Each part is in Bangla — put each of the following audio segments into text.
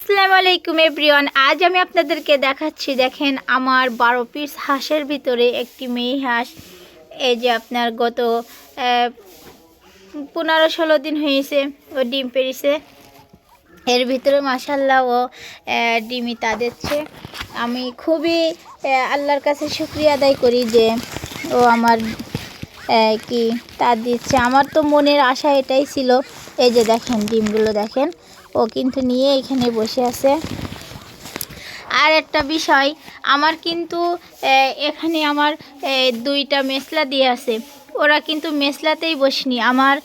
আসসালামু আলাইকুম এভরিওয়ান। আজ আমি আপনাদেরকে দেখাচ্ছি, দেখেন আমার 12 পিস হাঁসের ভিতরে একটি মেয়ে হাঁস। এই যে আপনার গত 15-16 দিন হয়েছে ও ডিম পেড়েছে। এর ভিতরে মাশাআল্লাহ ও ডিমই তা দিচ্ছে। আমি খুবই আল্লাহর কাছে শুকরিয়া আদায় করি যে ও আমার কি তা দিচ্ছে। আমার তো মনের আশা এটাই ছিল। এই যে দেখেন ডিমগুলো দেখেন, ও কিন্তু নিয়ে এখানে বসে আছে। আর একটা বিষয়, আমার কিন্তু এখানে আমার 2টা মেসলা দিয়ে আছে। ওরা কিন্তু মেসলাতেই বসেনি, আমার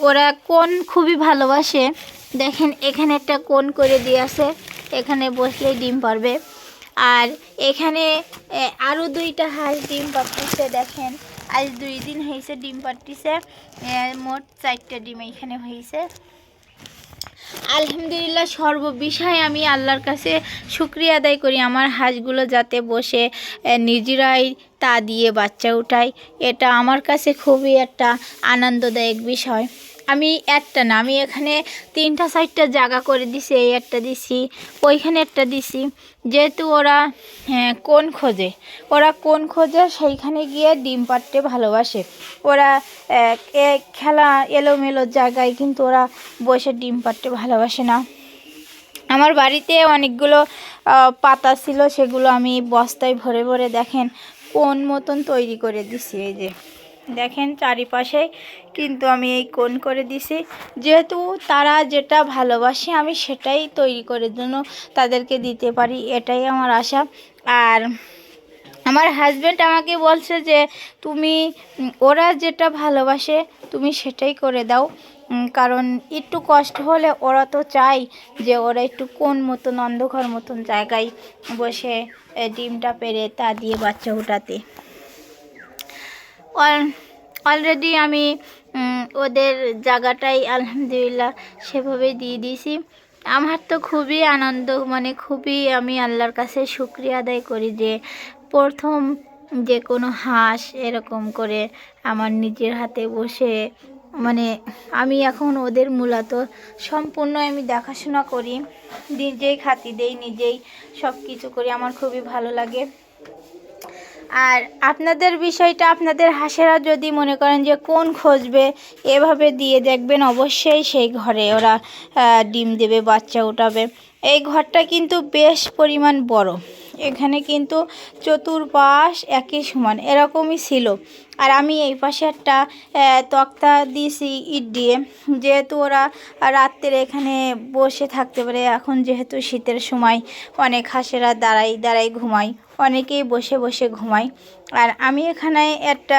ওরা কোন খুবই ভালোবাসে। দেখেন এখানে একটা কোন করে দিয়ে আছে, এখানে বসলেই ডিম পারবে। আর এখানে আরও 2টা হাঁস ডিম পাড়তেছে। দেখেন আজ 2 দিন হয়েছে ডিম পাড়তেছে, মোট 4টা ডিম এখানে হয়েছে। আলহামদুলিল্লাহ, সর্ববিষয়ে আমি আল্লাহর কাছে শুকরিয়া আদায় করি আমার হাঁসগুলো যাতে বসে নিজেরাই তা দিয়ে বাচ্চা উঠায়। এটা আমার কাছে খুবই একটা আনন্দদায়ক বিষয়। আমি একটা না, আমি এখানে 3টা-4টা জায়গা করে দিছি। এই একটা দিছি, ওইখানে একটা দিছি। যেহেতু ওরা কোন খোঁজে সেইখানে গিয়ে ডিম পাড়তে ভালোবাসে। ওরা খেলা এলোমেলো জায়গায় কিন্তু ওরা বসে ডিম পাড়তে ভালোবাসে না। আমার বাড়িতে অনেকগুলো পাতা ছিল, সেগুলো আমি বস্তায় ভরে ভরে দেখেন কোন মতন তৈরি করে দিছি। এই যে দেখেন চারিপাশে কিন্তু আমি এই কোণ করে দিছি, যেহেতু তারা যেটা ভালোবাসে আমি সেটাই তৈরি করে জন্য তাদেরকে দিতে পারি, এটাই আমার আশা। আর আমার হাজব্যান্ড আমাকে বলছে যে তুমি ওরা যেটা ভালোবাসে তুমি সেটাই করে দাও, কারণ একটু কষ্ট হলে ওরা তো চাই যে ওরা একটু কোন মতন অন্ধকার মতন জায়গায় বসে ডিমটা পেড়ে তা দিয়ে বাচ্চা ওঠাতে। অলরেডি আমি ওদের জায়গাটাই আলহামদুলিল্লাহ সেভাবেই দিয়ে দিয়েছি। আমার তো খুবই আনন্দ, মানে খুবই আমি আল্লাহর কাছে শুকরিয়া আদায় করি যে প্রথম যে কোনো হাঁস এরকম করে আমার নিজের হাতে বসে, মানে আমি এখন ওদের মূলত সম্পূর্ণ আমি দেখাশোনা করি, নিজেই খাতি দেই, নিজেই সব কিছু করি। আমার খুবই ভালো লাগে। আর আপনাদের বিষয়টা, আপনাদের হাঁসেরা যদি মনে করেন যে কোন খুঁজবে, এভাবে দিয়ে দেখবেন অবশ্যই সেই ঘরে ওরা ডিম দেবে, বাচ্চা ওঠাবে। এই ঘরটা কিন্তু বেশ পরিমাণ বড়, এখানে কিন্তু চতুর্পাশ একই সমান এরকমই ছিল। আর আমি এই পাশে একটা তক্তা দিয়েছি ইট দিয়ে, যেহেতু ওরা রাত্রে এখানে বসে থাকতে পারে। এখন যেহেতু শীতের সময় অনেক হাঁসেরা দাঁড়াই দাঁড়াই ঘুমায়, অনেকেই বসে বসে ঘুমায়। আর আমি এখানে একটা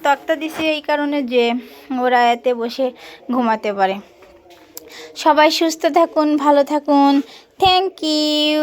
তক্তা দিছি এই কারণে যে ওরা এতে বসে ঘুমাতে পারে। সবাই সুস্থ থাকুন, ভালো থাকুন। Thank you.